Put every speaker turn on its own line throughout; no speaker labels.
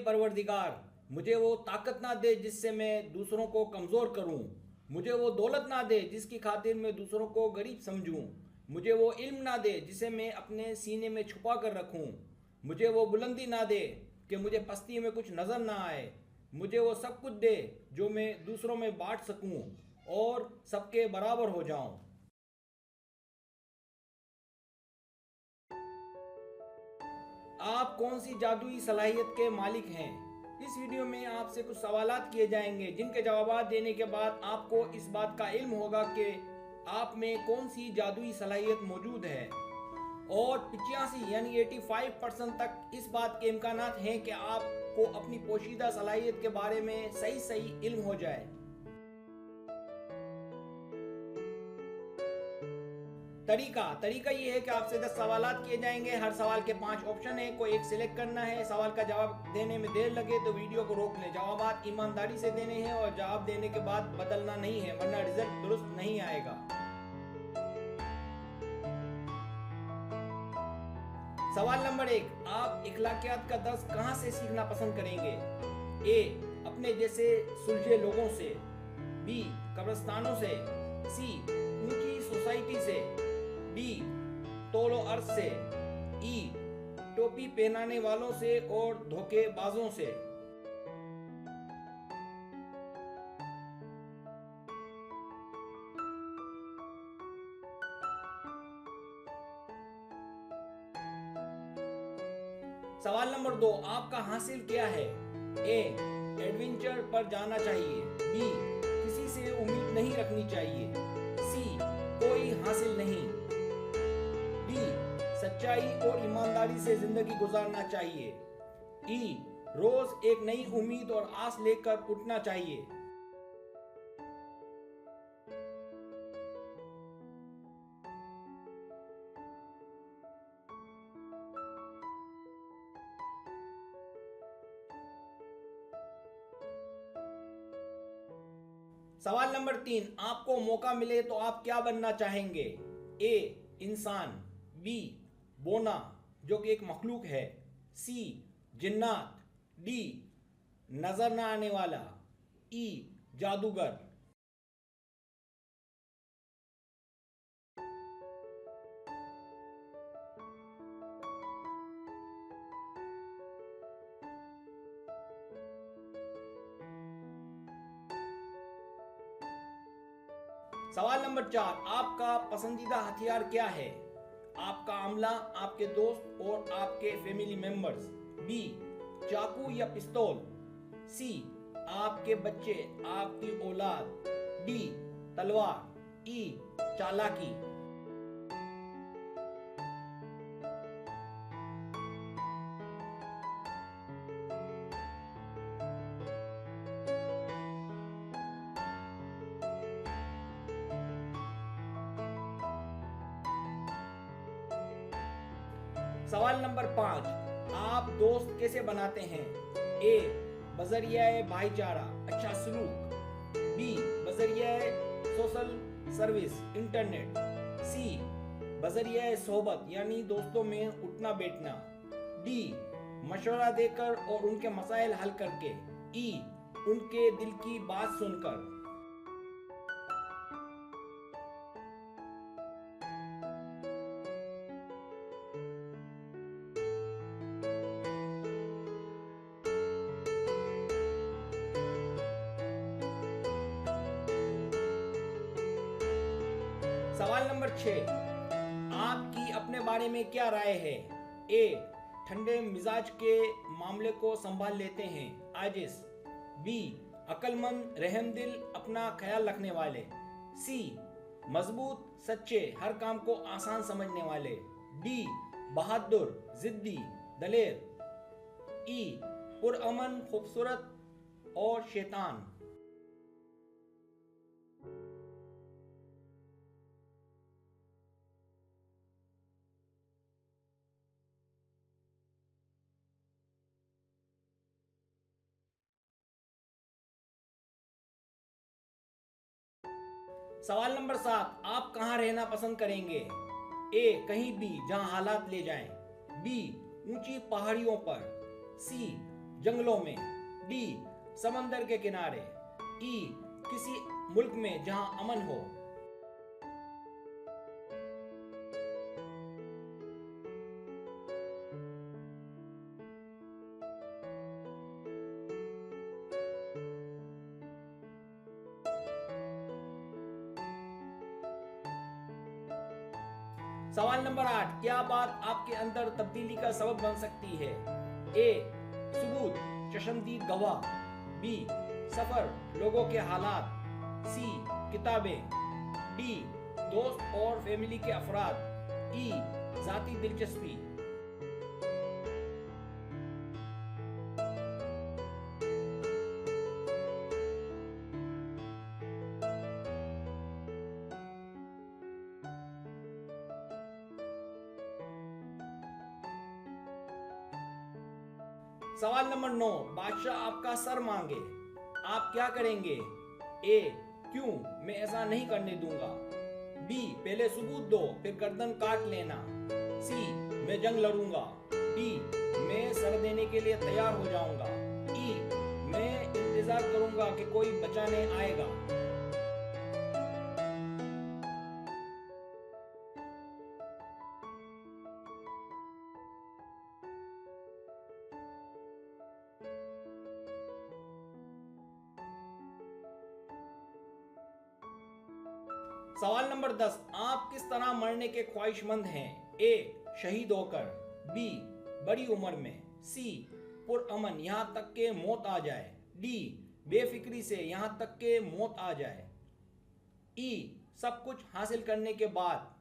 परवरदिगार, मुझे वो ताकत ना दे जिससे मैं दूसरों को कमज़ोर करूं। मुझे वो दौलत ना दे जिसकी खातिर मैं दूसरों को गरीब समझूं। मुझे वो इल्म ना दे जिसे मैं अपने सीने में छुपा कर रखूं। मुझे वो बुलंदी ना दे कि मुझे पस्ती में कुछ नज़र ना आए। मुझे वो सब कुछ दे जो मैं दूसरों में बांट सकूं और सबके बराबर हो जाऊं। आप कौन सी जादुई सलाहियत के मालिक हैं? इस वीडियो में आपसे कुछ सवालात किए जाएंगे जिनके जवाब देने के बाद आपको इस बात का इल्म होगा कि आप में कौन सी जादुई सलाहियत मौजूद है। और 85 यानी 85% तक इस बात के इम्कानात हैं कि आपको अपनी पोशीदा सलाहियत के बारे में सही सही इल्म हो जाए। तरीका ये है कि आपसे 10 सवालात किए जाएंगे। हर सवाल के 5 ऑप्शन है, कोई एक सिलेक्ट करना है। सवाल का जवाब देने में देर लगे तो वीडियो को रोक लें। जवाब ईमानदारी से देने हैं और जवाब देने के बाद बदलना नहीं है, वरना रिजल्ट दुरुस्त नहीं आएगा। सवाल नंबर 1, आप इखलाकियात का दर्स कहां से सीखना पसंद करेंगे? ए, अपने जैसे सुलझे लोगों से। बी, कब्रिस्तानों से। सी, ऊंची सोसाइटी से। डी, तोलो अर्थ से। ई, टोपी पहनाने वालों से और धोखेबाजों से। सवाल नंबर 2, आपका हासिल क्या है? ए, एडवेंचर पर जाना चाहिए। बी, किसी से उम्मीद नहीं रखनी चाहिए। सी, कोई हासिल नहीं। डी, सच्चाई और ईमानदारी से जिंदगी गुजारना चाहिए। ई, रोज एक नई उम्मीद और आस लेकर उठना चाहिए। सवाल नंबर 3, आपको मौका मिले तो आप क्या बनना चाहेंगे? ए, इंसान। बी, बोना जो कि एक मखलूक है। सी, जिन्नात। डी, नजर न आने वाला। ई, जादूगर। सवाल नंबर 4, आपका पसंदीदा हथियार क्या है? आपका अमला, आपके दोस्त और आपके फैमिली मेंबर्स। बी, चाकू या पिस्तौल। सी, आपके बच्चे, आपकी औलाद। डी, तलवार। ई, चालाकी। सवाल नंबर 5, आप दोस्त कैसे बनाते हैं? ए, बजरिया भाईचारा, अच्छा सलूक। बी, बजरिया सोशल सर्विस, इंटरनेट। सी, बजरिया सोहबत यानी दोस्तों में उठना बैठना। डी, मशवरा देकर और उनके मसाइल हल करके। ई, उनके दिल की बात सुनकर। सवाल नंबर 6, आपकी अपने बारे में क्या राय है? ए, ठंडे मिजाज के मामले को संभाल लेते हैं, आजिज। बी, अक्लमंद, रहमदिल, अपना ख्याल रखने वाले। सी, मजबूत, सच्चे, हर काम को आसान समझने वाले। डी, बहादुर, जिद्दी, दलेर। ई, पुरअमन, खूबसूरत और शैतान। सवाल नंबर 7, आप कहाँ रहना पसंद करेंगे? ए, कहीं भी जहाँ हालात ले जाएं। बी, ऊंची पहाड़ियों पर। सी, जंगलों में, डी समंदर के किनारे, ई किसी मुल्क में जहां अमन हो। सवाल नंबर 8, क्या बात आपके अंदर तब्दीली का सबब बन सकती है? ए सबूत, चश्मदीद गवाह, बी सफर, लोगों के हालात, सी किताबें, डी दोस्त और फैमिली के अफराद, ई जाती दिलचस्पी। सवाल नंबर 9, बादशाह आपका सर मांगे, आप क्या करेंगे? ए क्यों, मैं ऐसा नहीं करने दूंगा। बी पहले सबूत दो फिर गर्दन काट लेना। सी मैं जंग लड़ूंगा। डी मैं सर देने के लिए तैयार हो जाऊंगा। ई मैं इंतजार करूंगा कि कोई बचाने आएगा। सवाल नंबर 10, आप किस तरह मरने के ख्वाहिशमंद हैं? ए शहीद होकर, बी बड़ी उम्र में, सी पुरअमन यहाँ तक के मौत आ जाए, डी बेफिक्री से यहाँ तक के मौत आ जाए, ई सब कुछ हासिल करने के बाद।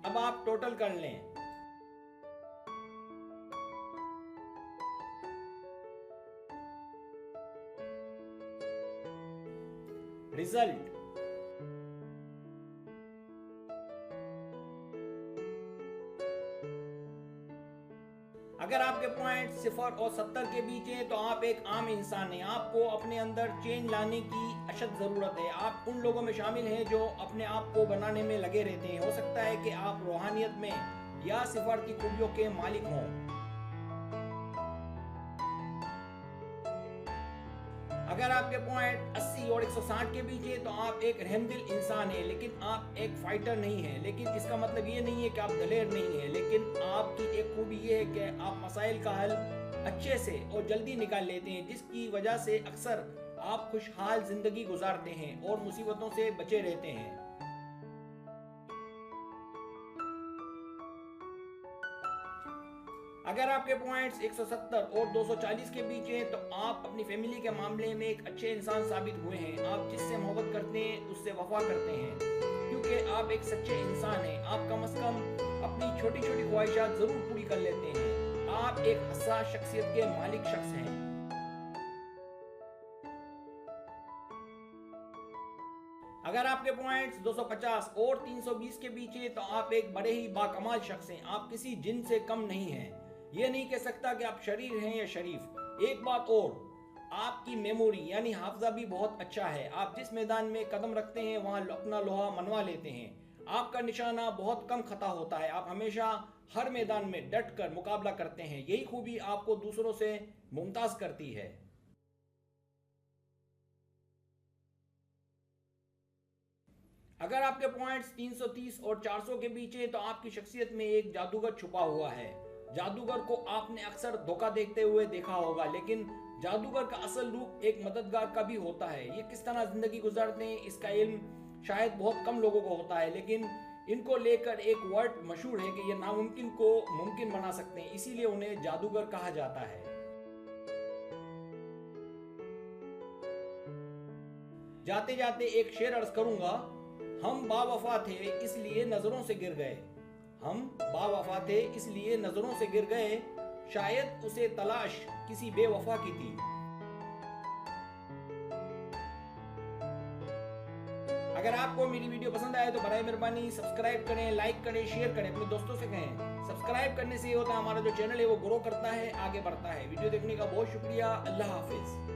अब आप टोटल कर लें। रिजल्ट अगर आपके पॉइंट 0 और 70 के बीच है तो आप एक आम इंसान हैं। आपको अपने अंदर चेंज लाने की अशद ज़रूरत है। आप उन लोगों में शामिल हैं जो अपने आप को बनाने में लगे रहते हैं। हो सकता है कि आप रूहानियत में या सिफारती खूबियों के मालिक हों। अगर आपके पॉइंट 80 और 160 के बीच है तो आप एक रहमदिल इंसान हैं, लेकिन आप एक फाइटर नहीं हैं। लेकिन इसका मतलब ये नहीं है कि आप दलेर नहीं हैं, लेकिन आपकी एक खूबी ये है कि आप मसाइल का हल अच्छे से और जल्दी निकाल लेते हैं, जिसकी वजह से अक्सर आप खुशहाल जिंदगी गुजारते हैं और मुसीबतों से बचे रहते हैं। अगर आपके पॉइंट्स 170 और 240 के बीच हैं तो आप अपनी फैमिली के मामले में एक अच्छे इंसान साबित हुए हैं। आप जिससे मोहब्बत करते हैं उससे वफा करते हैं, क्योंकि आप एक सच्चे इंसान हैं। आप कम से कम अपनी छोटी छोटी ख्वाहिशात जरूर पूरी कर लेते हैं। आप एक हसास शख्सियत के मालिक शख्स हैं। अगर आपके पॉइंट्स 250 और 320 के बीच हैं तो आप एक बड़े ही बाकमाल शख्स हैं। आप किसी जिन से कम नहीं हैं। ये नहीं कह सकता कि आप शरीर हैं या शरीफ। एक बात और, आपकी मेमोरी यानी हाफजा भी बहुत अच्छा है। आप जिस मैदान में कदम रखते हैं वहां अपना लोहा मनवा लेते हैं। आपका निशाना बहुत कम खता होता है। आप हमेशा हर मैदान में डट कर मुकाबला करते हैं। यही खूबी आपको दूसरों से मुमताज करती है। अगर आपके पॉइंट्स 330 और 400 के बीच है तो आपकी शख्सियत में एक जादूगर छुपा हुआ है। जादूगर को आपने अक्सर धोखा देखते हुए देखा होगा, लेकिन जादूगर का असल रूप एक मददगार का भी होता है। ये किस तरह जिंदगी गुजारते हैं इसका इल्म शायद बहुत कम लोगों को होता है, लेकिन इनको लेकर एक वर्ड मशहूर है कि ये नामुमकिन को मुमकिन बना सकते हैं, इसीलिए उन्हें जादूगर कहा जाता है। जाते जाते एक शेर अर्ज करूंगा, हम बावफा थे इसलिए नजरों से गिर गए। हम बावफा थे इसलिए नजरों से गिर गए, शायद उसे तलाश किसी बेवफा की थी। अगर आपको मेरी वीडियो पसंद आए तो बराए मेहरबानी सब्सक्राइब करें, लाइक करें, शेयर करें, अपने दोस्तों से कहें। सब्सक्राइब करने से ये होता है हमारा जो चैनल है वो ग्रो करता है, आगे बढ़ता है। वीडियो देखने का बहुत शुक्रिया। अल्लाह हाफिज।